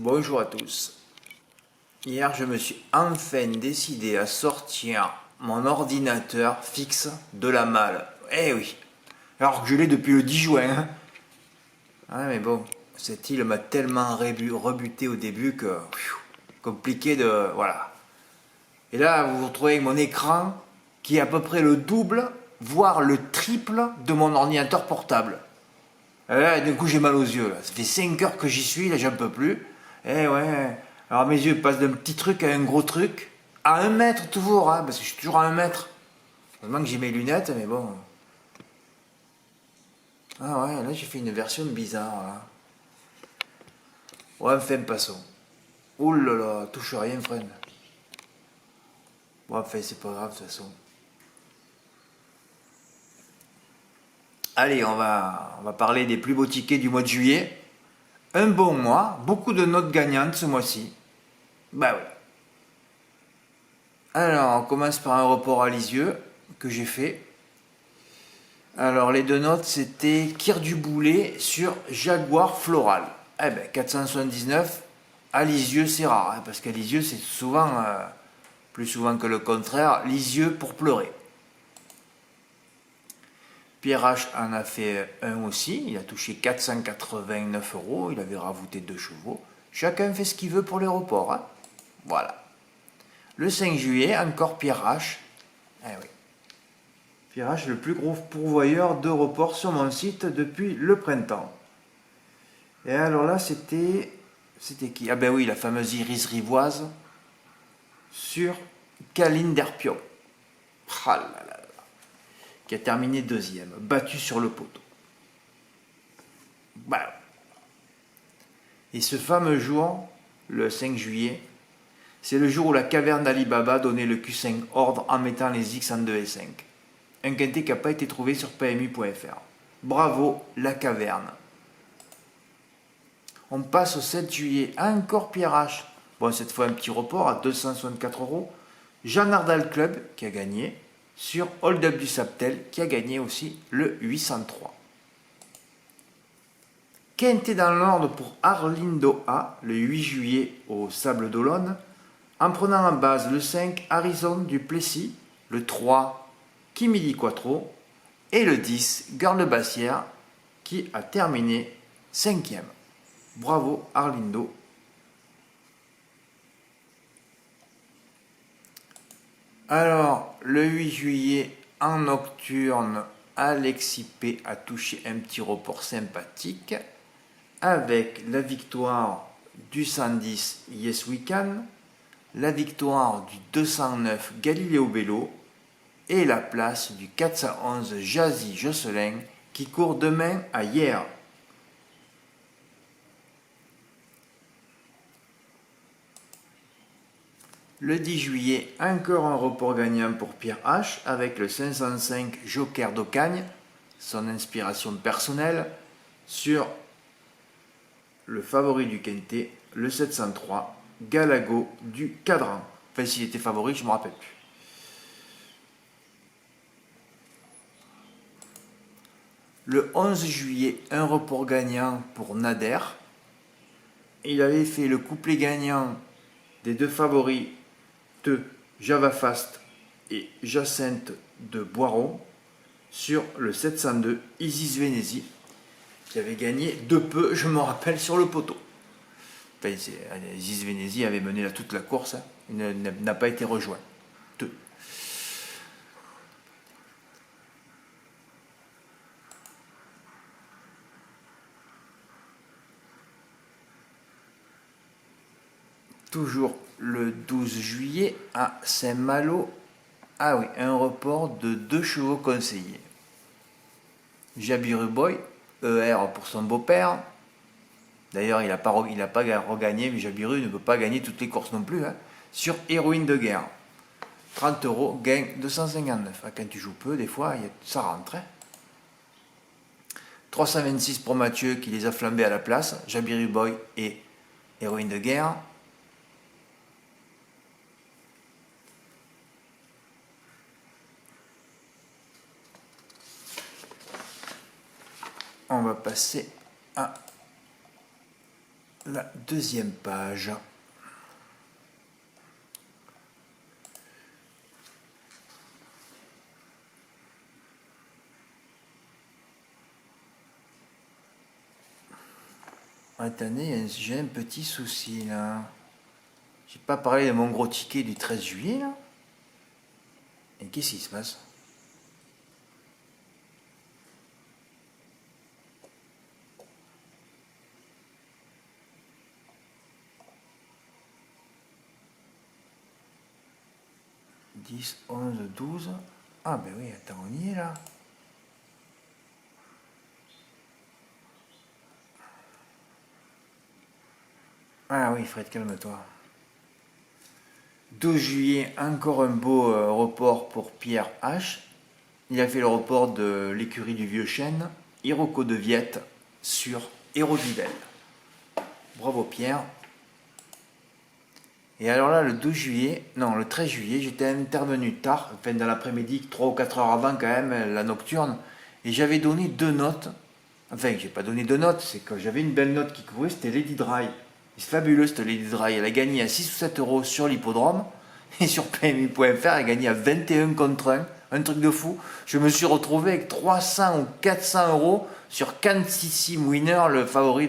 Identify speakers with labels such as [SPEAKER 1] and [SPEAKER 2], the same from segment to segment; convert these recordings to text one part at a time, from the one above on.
[SPEAKER 1] Bonjour à tous. Hier, je me suis enfin décidé à sortir mon ordinateur fixe de la malle. Eh oui, alors que je l'ai depuis le 10 juin. Hein. Ah, mais bon, cette île m'a tellement rebuté au début que compliqué de... Voilà. Et là, vous vous retrouvez avec mon écran qui est à peu près le double, voire le triple de mon ordinateur portable. Et là, du coup, j'ai mal aux yeux. Là. Ça fait 5 heures que j'y suis, là, j'en peux plus. Eh ouais. Alors mes yeux passent d'un petit truc à un gros truc. À 1 mètre toujours, hein, parce que je suis toujours à 1 mètre. Heureusement que j'ai mes lunettes, mais bon. Ah ouais, là j'ai fait une version bizarre. Là. Ouais, enfin, passons. Ouh là là, touche rien, friend. Bon, enfin, c'est pas grave, de toute façon. Allez, on va parler des plus beaux tickets du mois de juillet. Un bon mois, beaucoup de notes gagnantes ce mois-ci. Bah oui. Alors, on commence par un report à Lisieux que j'ai fait. Alors, les deux notes, c'était Kir du Boulet sur Jaguar Floral. Eh ben, 479, à Lisieux, c'est rare, hein, parce qu'à Lisieux, c'est souvent, plus souvent que le contraire, Lisieux pour pleurer. Pierre H en a fait un aussi, il a touché 489 euros, il avait rajouté 2 chevaux. Chacun fait ce qu'il veut pour les reports. Hein. Voilà. Le 5 juillet, encore Pierre H. Eh oui. Pierre H, le plus gros pourvoyeur de reports sur mon site depuis le printemps. Et alors là, c'était qui? Ah ben oui, la fameuse Iris Rivoise sur Caline d'Herpion. Ah là là là. Qui a terminé deuxième, battu sur le poteau. Bah. Et ce fameux jour, le 5 juillet, c'est le jour où la caverne d'Alibaba donnait le Q5 ordre en mettant les X en 2 et 5. Un quintet qui n'a pas été trouvé sur PMU.fr. Bravo, la caverne. On passe au 7 juillet, encore Pierre H. Bon, cette fois un petit report à 264 euros. Jean Ardal Club qui a gagné sur Hold Up du Saptel qui a gagné aussi le 803. Quintet dans l'ordre pour Arlindo A le 8 juillet au Sable d'Olonne en prenant en base le 5 Harrison du Plessis, le 3 Kimili Quattro et le 10 Girl de Bassière qui a terminé 5e. Bravo Arlindo. Alors, le 8 juillet, en nocturne, Alexis P a touché un petit report sympathique avec la victoire du 110 Yes We Can, la victoire du 209 Galileo Bello et la place du 411 Jazzy Josselin qui court demain à hier. Le 10 juillet, encore un report gagnant pour Pierre H avec le 505 Joker d'Ocagne, son inspiration personnelle, sur le favori du Quintet, le 703 Galago du Cadran. Enfin, s'il était favori, je ne me rappelle plus. Le 11 juillet, un report gagnant pour Nader. Il avait fait le couplet gagnant des deux favoris de Java Fast et Jacinthe de Boiron sur le 702 Isis Venezi qui avait gagné de peu, je me rappelle, sur le poteau. Enfin, Isis Venezi avait mené toute la course, hein, n'a pas été rejoint. Toujours le 12 juillet à Saint-Malo. Ah oui, un report de 2 chevaux conseillés. Jabiru Boy, ER pour son beau-père. D'ailleurs, il n'a pas regagné, mais Jabiru ne peut pas gagner toutes les courses non plus. Hein, sur Héroïne de guerre. 30 euros, gain 259. Ah, quand tu joues peu, des fois, ça rentre. Hein. 326 pour Mathieu qui les a flambés à la place. Jabiru Boy et Héroïne de guerre. On va passer à la deuxième page. Attendez, j'ai un petit souci là. J'ai pas parlé de mon gros ticket du 13 juillet là. Et qu'est-ce qui se passe? « 10, 11, 12... » Ah ben oui, attends, on y est là. Ah oui, Fred, calme-toi. 12 juillet, encore un beau report pour Pierre H. Il a fait le report de l'écurie du Vieux Chêne, Hiroko de Viette, sur Hérodibel. Bravo Pierre. Et alors là, le 12 juillet, non, le 13 juillet, j'étais intervenu tard, enfin dans l'après-midi, 3 ou 4 heures avant quand même, la nocturne, et j'avais donné 2 notes. Enfin, j'ai pas donné 2 notes, c'est que j'avais une belle note qui courait, c'était Lady Dry. C'est fabuleux cette Lady Dry, elle a gagné à 6 ou 7 euros sur l'hippodrome, et sur PMU.fr, elle a gagné à 21 contre 1 truc de fou. Je me suis retrouvé avec 300 ou 400 euros sur Kansissim Winner, le favori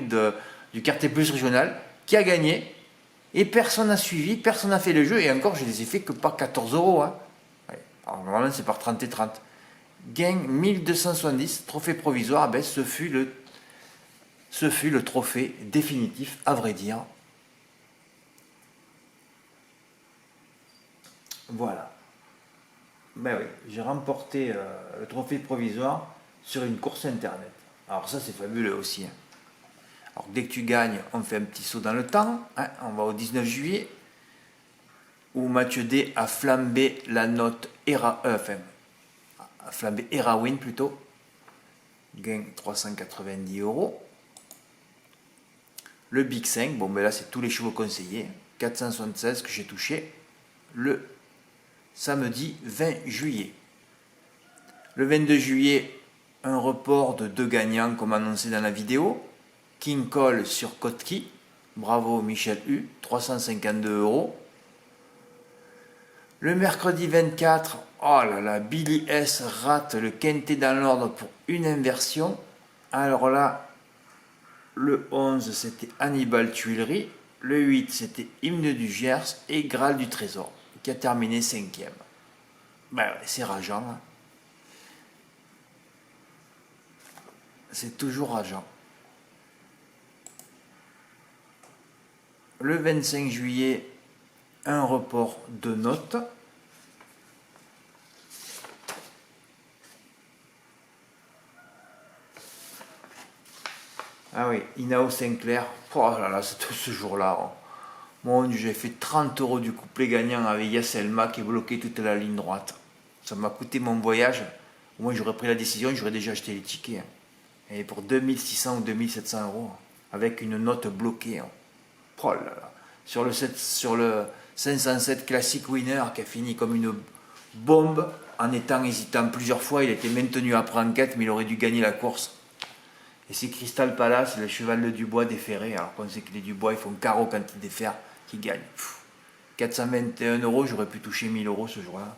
[SPEAKER 1] du Quartier Plus régional, qui a gagné. Et personne n'a suivi, personne n'a fait le jeu, et encore je les ai fait que par 14 euros. Hein. Ouais. Alors normalement c'est par 30 et 30. Gain 1270, trophée provisoire, ben, ce fut le trophée définitif, à vrai dire. Voilà. Ben oui, j'ai remporté le trophée provisoire sur une course internet. Alors ça c'est fabuleux aussi. Hein. Alors dès que tu gagnes, on fait un petit saut dans le temps. Hein, on va au 19 juillet. Où Mathieu D a flambé la note a flambé Heroin plutôt. Gain 390 euros. Le Big 5, bon ben là c'est tous les chevaux conseillés. 476 que j'ai touché le samedi 20 juillet. Le 22 juillet, un report de 2 gagnants comme annoncé dans la vidéo. King Cole sur Kotki. Bravo Michel U, 352 euros. Le mercredi 24, oh là là, Billy S rate le quintet dans l'ordre pour une inversion. Alors là, le 11 c'était Hannibal Tuileries, le 8 c'était Hymne du Gers et Graal du Trésor, qui a terminé 5e. Ben ouais, c'est rageant. Hein. C'est toujours rageant. Le 25 juillet, un report de notes. Ah oui, Inao Sinclair. Oh là là, c'était ce jour-là. Oh. Mon Dieu, j'ai fait 30 euros du couplet gagnant avec Yasselma qui bloquait toute la ligne droite. Ça m'a coûté mon voyage. Au moins, j'aurais pris la décision, j'aurais déjà acheté les tickets. Hein. Et pour 2600 ou 2700 euros, avec une note bloquée. Hein. Oh là là. Sur le 507 Classic Winner qui a fini comme une bombe en étant hésitant plusieurs fois. Il était maintenu après enquête, mais il aurait dû gagner la course. Et c'est Crystal Palace, le cheval de Dubois déféré. Alors qu'on sait que les Dubois, ils font carreau quand ils défèrent, qui gagnent. 421 euros, j'aurais pu toucher 1000 euros ce jour-là.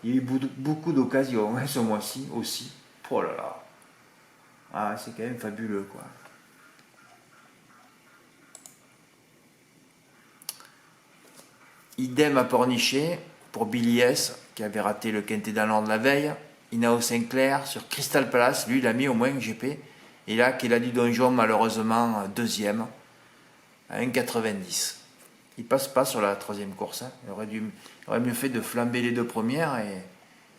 [SPEAKER 1] Il y a eu beaucoup d'occasions hein, ce mois-ci aussi. Oh là là. Ah, c'est quand même fabuleux, quoi. Idem à Pornichet pour Billy S, qui avait raté le quintet dans l'ordre la veille. Inao Sinclair sur Crystal Palace, lui, il a mis au moins un GP. Et là, Kela du Donjon, malheureusement, deuxième, à 1,90. Il passe pas sur la troisième course. Hein. Il aurait mieux fait de flamber les deux premières.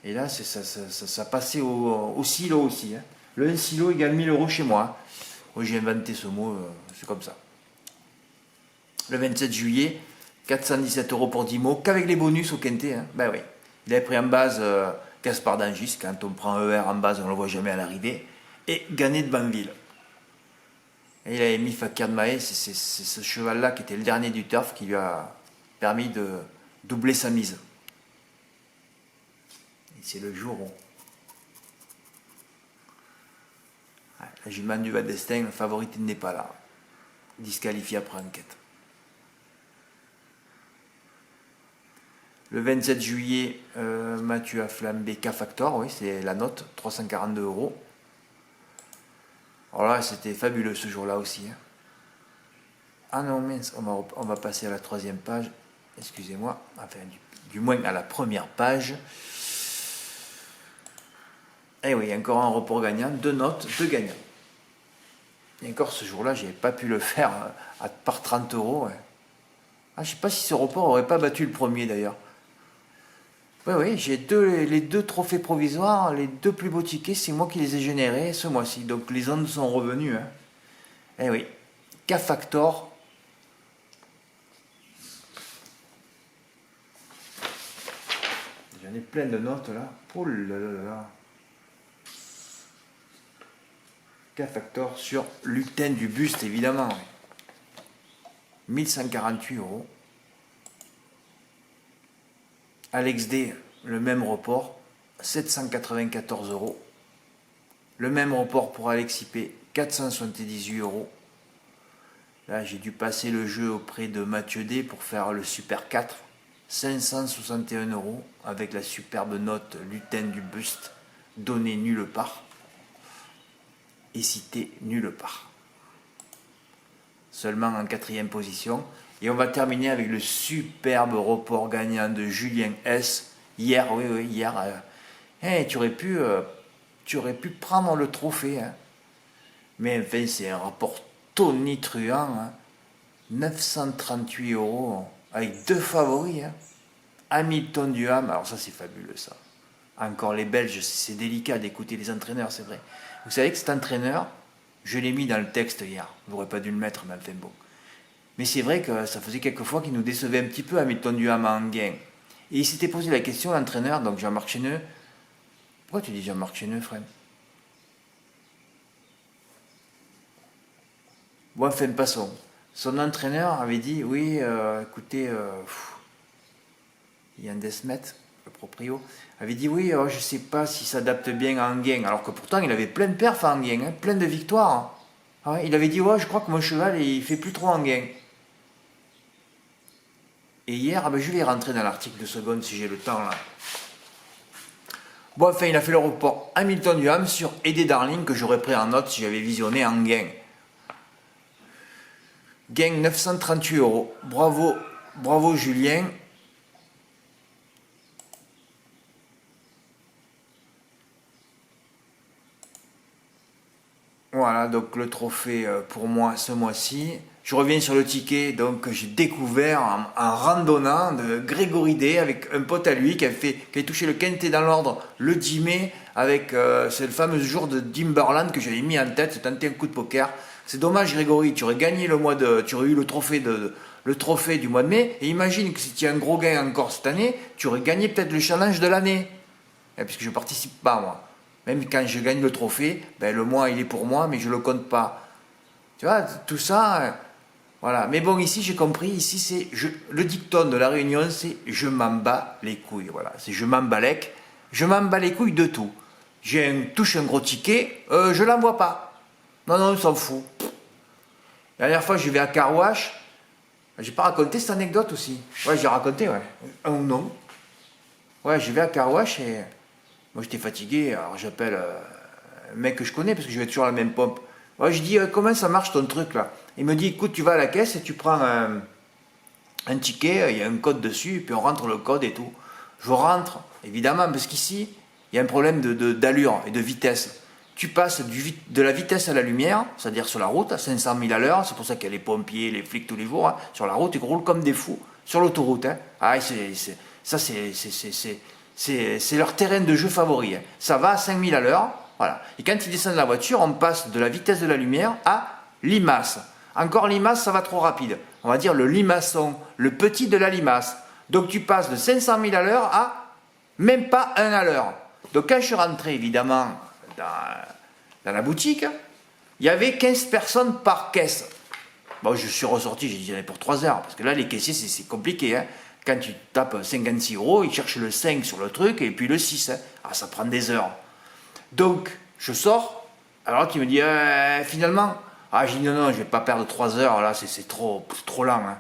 [SPEAKER 1] Et là, ça passait au silo aussi. Hein. Le 1 silo égale 1000 euros chez moi. Oui, j'ai inventé ce mot, c'est comme ça. Le 27 juillet, 417 euros pour Dimo, qu'avec les bonus au quintet. Hein. Ben oui. Il avait pris en base Gaspard d'Angis. Quand on prend ER en base, on ne le voit jamais à l'arrivée. Et Gagné de Banville. Et il avait mis Fakir de Maé, c'est ce cheval-là qui était le dernier du turf qui lui a permis de doubler sa mise. Et c'est le jour où la jument du Val d'Estaing, le favorite n'est pas là. disqualifié après enquête. Le 27 juillet, Mathieu a flambé K-Factor, oui, c'est la note, 342 €. Alors là, c'était fabuleux ce jour-là aussi. Hein. Ah non, mince, on va passer à la 3e page. Excusez-moi, enfin, du moins à la première page. Eh oui, encore un report gagnant, 2 notes, 2 gagnants. Et encore ce jour-là, je n'avais pas pu le faire par 30 €. Ouais. Ah, je ne sais pas si ce report n'aurait pas battu le premier d'ailleurs. Oui, oui, j'ai les 2 trophées provisoires, les 2 plus beaux tickets, c'est moi qui les ai générés ce mois-ci. Donc les ondes sont revenues. Hein. Eh oui, K-Factor. J'en ai plein de notes là. Oh là là là. K-Factor sur lutin du buste, évidemment. 1148 €. Alex D, le même report, 794 €. Le même report pour Alex IP, 478 €. Là, j'ai dû passer le jeu auprès de Mathieu D pour faire le Super 4. 561 € avec la superbe note lutin du buste, donnée nulle part et citée nulle part. Seulement en 4e position. Et on va terminer avec le superbe report gagnant de Julien S. Hier, oui, hier. Tu aurais pu prendre le trophée. Hein. Mais enfin, c'est un rapport tonitruant. Hein. 938 € avec 2 favoris. Hein. Hamilton Duham, alors ça c'est fabuleux ça. Encore les Belges, c'est délicat d'écouter les entraîneurs, c'est vrai. Vous savez que cet entraîneur, je l'ai mis dans le texte hier. Je n'aurais pas dû le mettre, mais enfin bon. Mais c'est vrai que ça faisait quelques fois qu'il nous décevait un petit peu Hamilton Duham en gain. Et il s'était posé la question, l'entraîneur, donc Jean-Marc Cheneux. Pourquoi tu dis Jean-Marc Cheneux, frère? Bon, enfin, passons. Son entraîneur avait dit, oui, écoutez, Yann Desmet, le proprio, avait dit, oui, je ne sais pas s'il s'adapte bien en gain. Alors que pourtant, il avait plein de perfs en gain, hein, plein de victoires. Hein. Ah ouais, il avait dit, ouais, je crois que mon cheval, il fait plus trop en gain. Et hier, je vais rentrer dans l'article de seconde si j'ai le temps là. Bon, enfin, il a fait le report Hamilton Duham sur Eddie Darling que j'aurais pris en note si j'avais visionné en gain. Gain 938 €. Bravo, bravo Julien. Voilà, donc le trophée pour moi ce mois-ci. Je reviens sur le ticket donc, que j'ai découvert en randonnant de Grégory D avec un pote à lui qui a touché le quintet dans l'ordre le 10 mai avec c'est le fameux jour de Timberland que j'avais mis en tête, c'est tenté un coup de poker. C'est dommage Grégory, tu aurais gagné tu aurais eu le trophée du mois de mai et imagine que si tu as un gros gain encore cette année, tu aurais gagné peut-être le challenge de l'année. Puisque je ne participe pas moi. Même quand je gagne le trophée, le mois il est pour moi, mais je ne le compte pas. Tu vois, tout ça, voilà. Mais bon, ici j'ai compris, ici c'est le dicton de la réunion, c'est je m'en bats les couilles. Voilà, c'est je m'en bats les couilles de tout. Touche un gros ticket, je l'envoie pas. Non, on s'en fout. La dernière fois, je vais à Carwash, j'ai pas raconté cette anecdote aussi. Ouais, j'ai raconté, ouais. Un ou non. Ouais, je vais à Carwash et. Moi j'étais fatigué, alors j'appelle un mec que je connais parce que je vais toujours à la même pompe. Ouais, je dis comment ça marche ton truc là? Il me dit écoute, tu vas à la caisse et tu prends un ticket, il y a un code dessus, et puis on rentre le code et tout. Je rentre, évidemment, parce qu'ici, il y a un problème d'allure et de vitesse. Tu passes de la vitesse à la lumière, c'est-à-dire sur la route, à 500 000 à l'heure, c'est pour ça qu'il y a les pompiers, les flics tous les jours, hein, sur la route, ils roulent comme des fous, sur l'autoroute. Hein. Ah, c'est leur terrain de jeu favori. Hein. Ça va à 5000 à l'heure. Voilà. Et quand ils descendent de la voiture, on passe de la vitesse de la lumière à limace. Encore limace, ça va trop rapide. On va dire le limaçon, le petit de la limace. Donc tu passes de 500 000 à l'heure à même pas 1 à l'heure. Donc quand je suis rentré, évidemment, dans la boutique, il y avait 15 personnes par caisse. Bon, je suis ressorti, j'ai dit, j'en ai pour 3 heures. Parce que là, les caissiers, c'est compliqué. Hein. Quand tu tapes 56 €, ils cherchent le 5 sur le truc et puis le 6. Hein. Ah, ça prend des heures. Donc, je sors. Alors, tu me dis, finalement, Ah, j'ai dit non, non, je vais pas perdre 3 heures, là, c'est trop lent. Hein.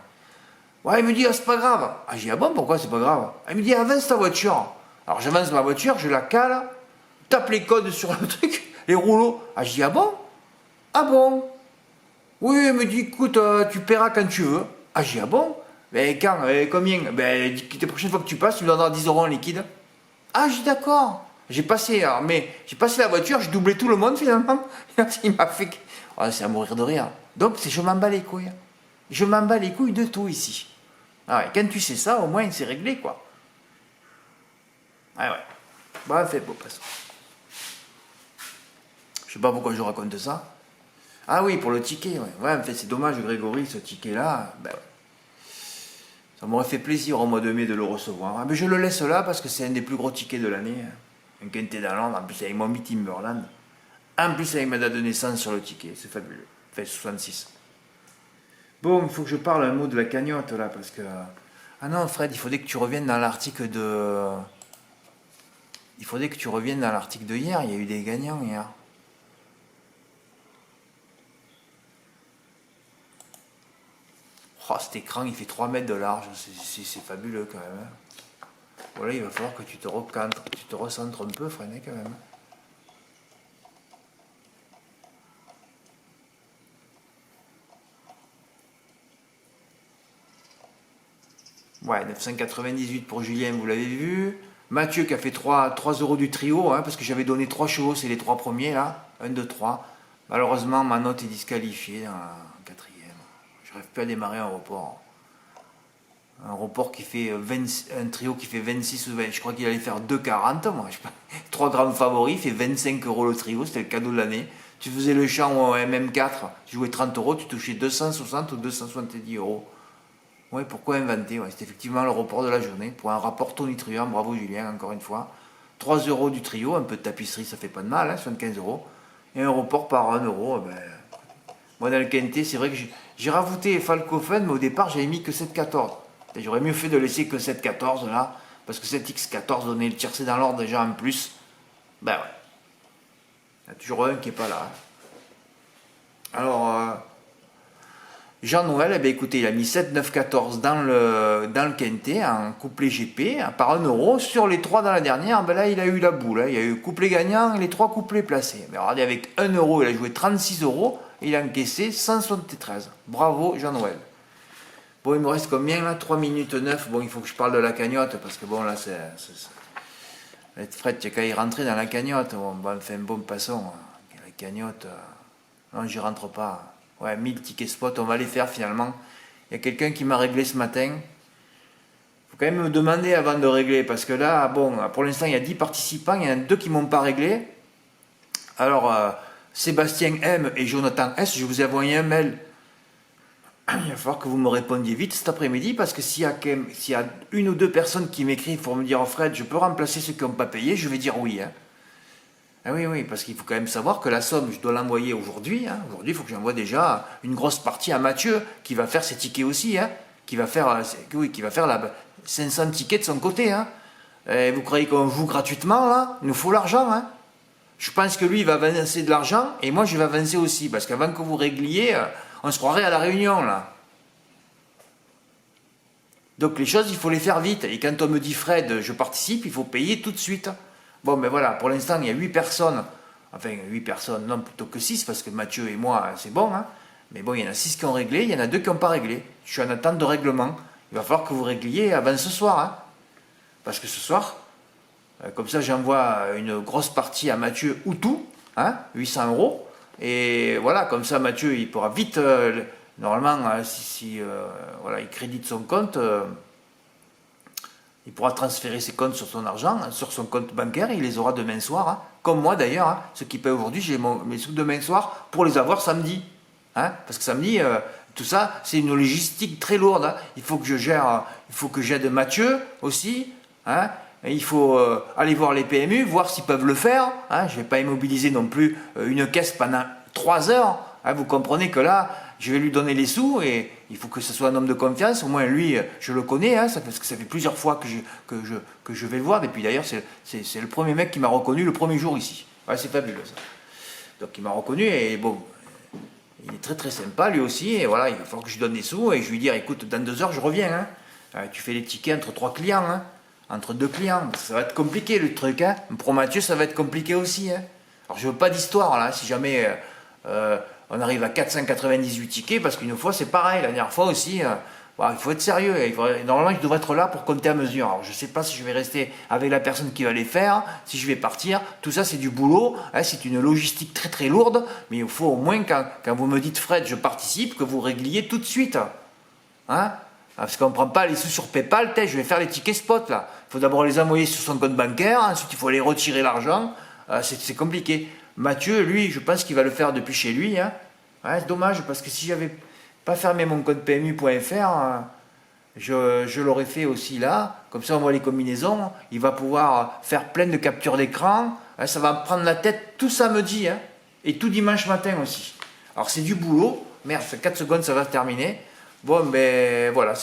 [SPEAKER 1] Ouais, il me dit, ah, c'est pas grave. Ah, j'ai dit, ah bon, pourquoi c'est pas grave? Ah, il me dit, avance ta voiture. Alors j'avance ma voiture, je la cale, tape les codes sur le truc, les rouleaux. Ah, j'ai dit, ah bon? Ah bon? Oui, il me dit, écoute, tu paieras quand tu veux. Ah, j'ai dit, ah bon? Ben quand? Combien? Ben, la prochaine fois que tu passes, tu me donneras 10 euros en liquide. Ah, j'ai dit, d'accord. J'ai passé la voiture, j'ai doublé tout le monde finalement. Il m'a fait. Oh, c'est à mourir de rire. Donc, je m'en bats les couilles. Je m'en bats les couilles de tout ici. Ah ouais, quand tu sais ça, au moins, c'est réglé, quoi. Ah ouais. Bon, fait, bon, passons. Je sais pas pourquoi je raconte ça. Ah oui, pour le ticket, ouais. Ouais, en fait, c'est dommage, Grégory, ce ticket-là. Ben ouais. Ça m'aurait fait plaisir au mois de mai de le recevoir. Ah, mais je le laisse là parce que c'est un des plus gros tickets de l'année. Un quintet dans Londres, en plus avec mon Meet Timberland. En plus avec ma date de naissance sur le ticket, c'est fabuleux. Fait 66. Bon, il faut que je parle un mot de la cagnotte là, parce que... Ah non, Fred, il faudrait que tu reviennes dans l'article de... Il faudrait que tu reviennes dans l'article de hier, il y a eu des gagnants hier. Oh, cet écran, il fait 3 mètres de large, c'est fabuleux quand même. Hein. Voilà, il va falloir que tu te recentres, tu te recentres un peu, Fred, quand même. Ouais, 998 pour Julien, vous l'avez vu. Mathieu qui a fait 3 euros du trio, hein, parce que j'avais donné 3 chevaux, c'est les 3 premiers là. 1, 2, 3. Malheureusement, ma note est disqualifiée dans la quatrième. Je n'arrive plus à démarrer un report. Un report qui fait un trio qui fait 26 ou 20. Je crois qu'il allait faire 2,40. Moi, je sais pas. 3 grammes favoris, il fait 25 euros le trio, c'était le cadeau de l'année. Tu faisais le champ au MM4, tu jouais 30 euros, tu touchais 260 ou 270 euros. Oui, pourquoi inventer? Ouais, c'est effectivement le report de la journée. Pour un rapport tonitruant, bravo Julien, encore une fois. 3 euros du trio, un peu de tapisserie, ça fait pas de mal, hein, 75 euros. Et un report par 1 euro, ben, moi dans le quintet, c'est vrai que j'ai rajouté Falco Fun, mais au départ, j'avais mis que 7,14. J'aurais mieux fait de laisser que 7,14 là, parce que 7x14 donnait le tiercé dans l'ordre déjà en plus. Ben ouais. Il y a toujours un qui n'est pas là. Alors, Jean-Noël, eh bien, écoutez, il a mis 7, 9, 14 dans le quintet, en couplet GP, par 1 euro. Sur les 3 dans la dernière, ben là, il a eu la boule. Hein. Il y a eu couplet gagnant et les 3 couplets placés. Mais regardez, avec 1 euro, il a joué 36 euros et il a encaissé 173. Bravo, Jean-Noël. Bon, il me reste combien là? 3 minutes 9. Bon, il faut que je parle de la cagnotte parce que bon, là, Fred, tu as qu'à y rentrer dans la cagnotte. Bon, enfin, bon, passons. La cagnotte, non, j'y rentre pas. Ouais, 1000 tickets spot, on va les faire finalement. Il y a quelqu'un qui m'a réglé ce matin. Il faut quand même me demander avant de régler parce que là, bon, pour l'instant, il y a 10 participants. Il y en a 2 qui ne m'ont pas réglé. Alors, Sébastien M et Jonathan S, je vous ai envoyé un mail. Il va falloir que vous me répondiez vite cet après-midi parce que s'il y a 1 ou 2 personnes qui m'écrivent pour me dire, oh Fred, je peux remplacer ceux qui n'ont pas payé, je vais dire oui. Hein. Ah oui, oui, parce qu'il faut quand même savoir que la somme, je dois l'envoyer aujourd'hui. Hein. Aujourd'hui, il faut que j'envoie déjà une grosse partie à Mathieu qui va faire ses tickets aussi, hein. Qui va faire 500 tickets de son côté. Hein. Et vous croyez qu'on joue gratuitement là? Il nous faut l'argent. Hein. Je pense que lui, il va avancer de l'argent et moi, je vais avancer aussi parce qu'avant que vous régliez, on se croirait à la réunion là. Donc les choses, il faut les faire vite. Et quand on me dit Fred, je participe, il faut payer tout de suite. Bon, ben voilà, pour l'instant, il y a 8 personnes. Enfin, 8 personnes, non, plutôt que 6, parce que Mathieu et moi, c'est bon. Hein. Mais bon, il y en a 6 qui ont réglé, il y en a 2 qui n'ont pas réglé. Je suis en attente de règlement. Il va falloir que vous régliez avant ce soir. Hein. Parce que ce soir, comme ça, j'envoie une grosse partie à Mathieu ou tout, hein, 800 euros. Et voilà, comme ça, Mathieu, il pourra vite... normalement, si voilà, il crédite son compte... il pourra transférer ses comptes sur son argent, hein, sur son compte bancaire, et il les aura demain soir. Hein. Comme moi d'ailleurs, hein, ceux qui paient aujourd'hui, j'ai mes sous demain soir pour les avoir samedi. Hein, parce que samedi, tout ça, c'est une logistique très lourde. Hein. Il faut que je gère, il faut que j'aide Mathieu aussi. Hein, et il faut aller voir les PMU, voir s'ils peuvent le faire. Hein. Je ne vais pas immobiliser non plus une caisse pendant 3 heures. Hein, vous comprenez que là, je vais lui donner les sous et il faut que ce soit un homme de confiance. Au moins, lui, je le connais, hein, parce que ça fait plusieurs fois que je vais le voir. Et puis d'ailleurs, c'est le premier mec qui m'a reconnu le premier jour ici. Ouais, c'est fabuleux ça. Donc il m'a reconnu et bon, il est très très sympa lui aussi, et voilà, il va falloir que je lui donne des sous, et je lui dis, écoute, dans 2 heures je reviens, hein. Tu fais les tickets entre 3 clients, hein, entre 2 clients, ça va être compliqué le truc, hein. Pour Mathieu ça va être compliqué aussi, hein. Alors je veux pas d'histoire là, si jamais on arrive à 498 tickets, parce qu'une fois c'est pareil, la dernière fois aussi, voilà, il faut être sérieux, normalement je devrais être là pour compter à mesure. Alors je sais pas si je vais rester avec la personne qui va les faire, si je vais partir, tout ça c'est du boulot, hein, c'est une logistique très très lourde, mais il faut au moins quand vous me dites Fred je participe, que vous régliez tout de suite. Hein, parce qu'on ne prend pas les sous sur PayPal, je vais faire les tickets spot là. Il faut d'abord les envoyer sur son compte bancaire, ensuite il faut aller retirer l'argent, c'est compliqué. Mathieu, lui, je pense qu'il va le faire depuis chez lui. Hein. Ouais, c'est dommage, parce que si j'avais pas fermé mon compte PMU.fr, je l'aurais fait aussi là. Comme ça, on voit les combinaisons. Il va pouvoir faire plein de captures d'écran. Hein, ça va me prendre la tête tout samedi. Hein, et tout dimanche matin aussi. Alors, c'est du boulot. Merde, 4 secondes, ça va se terminer. Bon, ben voilà.